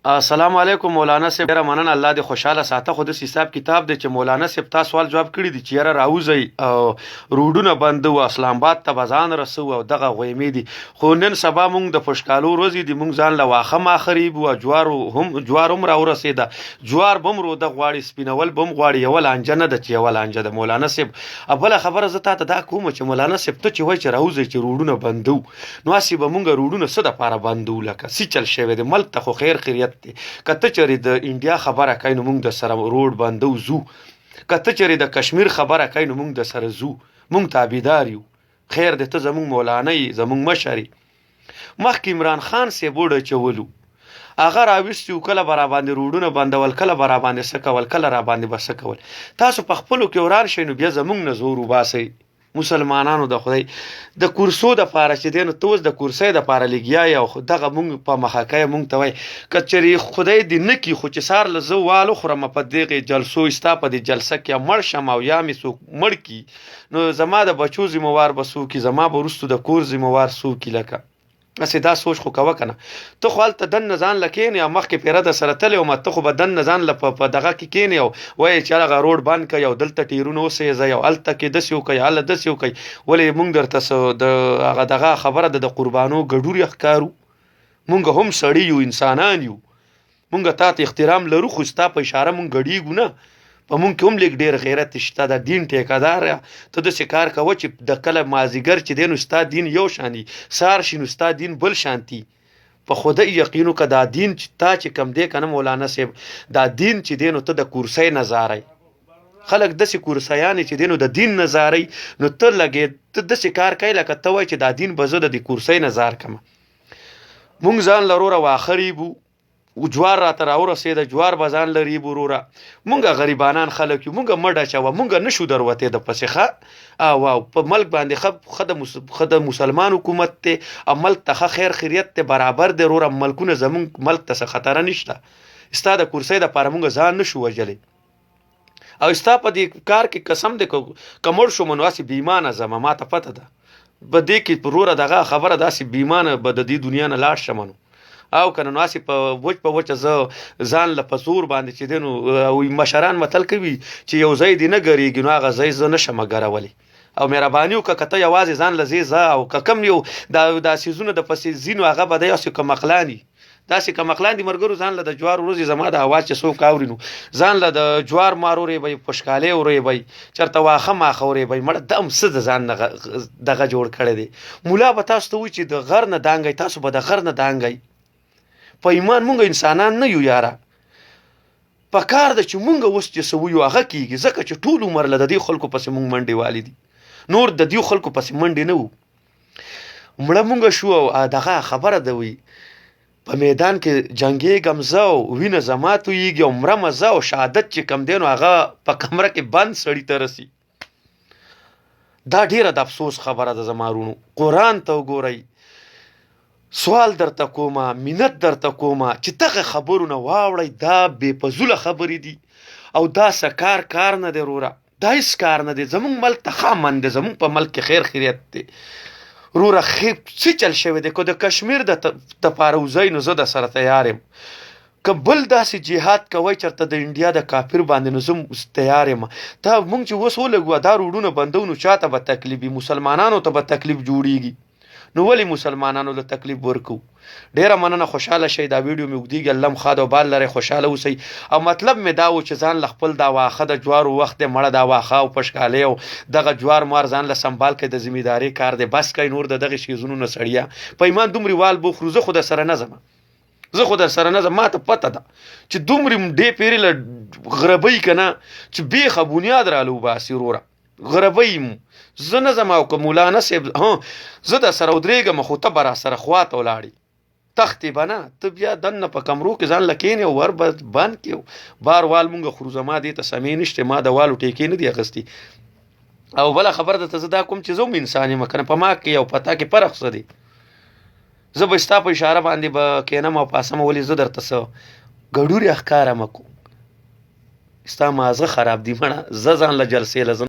السلام علیکم مولانا صاحب، ډیره مننه. الله دې خوشاله ساته. خو د حساب کتاب دی چې مولانا صاحب تاسو سوال جواب کړی دی چې یاره راوځي او روډونه بند و اسلام آباد ته بزان رسو او دغه غویمې دي. خو نن سبا مونږ د پښکالو ورځې دی، مونږ ځان له واخه ماخریب او جوار هم را ورسېده. جوار بم رو د غواړي سپینول بم غواړي، یو لانجه نه ده چې یو لانجه ده. مولانا صاحب اوله خبره زه تاسو دا کوم چې مولانا صاحب ته چې وای چې راوځي چې روډونه بندو، نو اسی به مونږ روډونه څه د پاره بندو لکه سی چل شوی دی. ملک ته خو خیر خیریت کته چری د انډیا خبره کین موږ د سره روډ بندو زو، کته چری د کشمیر خبره کین موږ د سره زو، موږ تابعدار یو. خیر دې ته زموږ مولانا زموږ مشري مخکې عمران خان سی بوډه چولو اگر راوستیو کله برا باندې روډونه بندول، کله برا باندې سکول، کله را باندې بسکول. تاسو په خپلو کې وران شئ نو بیا زموږ نه زور وباسئ. مسلمانانو د خدای د کورسو د پاره چې دین توز د کورسې د پاره لګیا یو دغه مونږ په مخاکای مونږ ته وای کچري خدای دې نکی خو چې سار لزو والو خرم په دغه جلسو استا په دې جلسه کې مړ شم او یا می سو مړ کی نو زما د بچو زموار بسو کی زما برستو د کور زموار سو کی لکه اسې دا سوچ خو کوه کنه. ته خو هلته دننه ځان لکین یا مخکې پیره د سره تللی وم، ته خو به دننه ځان له په دغه کې کینې او وایې چې هغه روډ بند کړئ او دلته ټیرونه وسېځئ او هلته کې داسې وکړئ هله داسې وکړئ. ولې موږ درته د هغه دغه خبره د قربانو ګډوري ښکارو؟ موږ هم سړي یو، انسانان یو، موږ تا ته احترام لرو، خو ستا په اشاره موږ ګډېږو نه. په مونږ کې هم لیک ډېر غیرت شته، د دین ټیکهدار ته داسې کار کوه چې د کله مازدیګر چې دی نو ستا دین یو شان وي، سهار شي نو ستا دین بل شانتي. په خدای یقینو که دا دین چې تا چې کم دی که نه مولانا صاحب، دا دین چې دی نو ته د کورسۍ نه زارئ. خلک داسې کورسیانې چې دی نو د دین نه زارئ، نو ته لګې ته داسې کار کوې لکه ته وایې چې دا دین به زه د دې کورسۍ نه زار کړم. مونږ ځان له وروره واښه ریبو، جوار راته راورسېده، جوار به ځان لري وروره. مونږ غریبانان خلک یو، مونږ مه ډچوه، مونږ نشو دروتې د پسې ښه او په ملک باندې ښه د مسلمان حکومت دی او ملک ته ښه خیر خیریت دی، برابر دی وروره. ملکونه زمونږ ملک ته څه خطره نشته. ستا د کورسۍ دپاره مونږ ځان نشو وژلی او ستا په دې کار کې قسم دی که مړ شوم نو هسې بېایمانه ځمه. ما ته پته ده په دې کې وروره دغه خبره داسې بېایمانه به د دې دنیا نه لاړ شم نو او کنه نو اسی په وچه زه ځان له پسور باندې چې دینو مشران متل کوي چې یو ځای دی نه ګریږي نو هغه ځای زه نشم ګرولی. او مهرباني وکړه که ته یوازې ځان له ځې ځه او که کم یو دا سیزونه د پسې ځي نو هغه به دی داسې کمقلاني داسې کمقلان دي ملګرو. ځان له د جوار ورځې زما د اواز چې څوک اوري نو ځان له د جوار مار وریبئ، پشکالې وریبئ، چېرته واښه ماښه وریبئ. مړه دم څه د ځان دغه جوړ کړی دی. ملا به تاسو ته وایي چې د غر نه دانګئ، تاسو به د غر نه دانګئ. په ایمان مونږ انسانان نه یو یاره. په کار ده چې مونږ اوس چې څه ویو هغه کېږي، ځکه چې ټول عمر له د دې خلکو پسې مونږ منډې والي دي، نور د دې خلکو پسې منډې نه وو. مړه مونږ شو او دغه خبره ده وي په میدان کې جنګېږم زه او وینه زما تویېږي او مرمه زه او شهادت چې کم دی نو هغه په کمره کې بند سړي ته رسي. دا ډیره د افسوس خبره ده زما وروڼو. قرآن ته وګورئ. سوال درته کومه، منت درته کومه چې دغه خبرونه واوړئ. دا بې فضوله خبرې دي او دا څه کار نه دی وروره، دا هېڅ کار نه دی. زموږ ملک ته ښه امن دی، زموږ په ملک کې خیر خیریت دی وروره. څه چل شوی دی؟ که د کشمیر دپاره وځئ نو زه د سره تیار یم، که بل داسې جهاد کوئ چېرته د انډیا د کافر باندې نو زه تیار یم. دا مونږ چې اوس ولګو دا روډونه بندو نو چا ته به تکلیف وي؟ مسلمانانو ته به تکلیف جوړیږي. نو ولې مسلمانانو له تکلیف ورکو؟ ډیره مننه، خوشحاله شئ. دا ویډیو مې اوږدېږي، الله مو ښاد او بال لرئ، خوشحاله اوسئ. او مطلب مې دا و چې ځان له خپل دا واښه د جوارو وخت دی، مړه دا واښه او پشکالۍ او دغه جوار مار ځان له سنبال کړئ، د ذمېدارۍ کار دی. بس کوئ نور د دغې شیزونو نه سړیه. په ایمان دومرې وال بوخورو، زه خو در سره نه ځم، زه خو در سره نه ځم. ما ته پته ده چې دومرې ډې پیرې له غربۍ که نه چې بیخه بنیاد راله وباسي وروره. غربۍ زه نه ځم او که مولانا صاحب زه در سره ودرېږم خو ته به را سره خواته ولاړې تختې به نه. ته بیا دننه په کمرو کې ځان له کښېنې او ور به بند کړې بار وال مونږ خورو. زما دې ته سمې نشته، ما د والو ټیکې نه دي اخیستې. او بله خبره درته زه دا کوم چې زه هم انسان یم که نه، په ما کې او په تا کې فرق څه دی؟ زه به ستا په اشاره باندې به کښېنم او پاسم، ولې زه درته څه ګډورې ښکاره مه کوم. ستا مازغه خراب دي مړه، زه ځان له جلسې له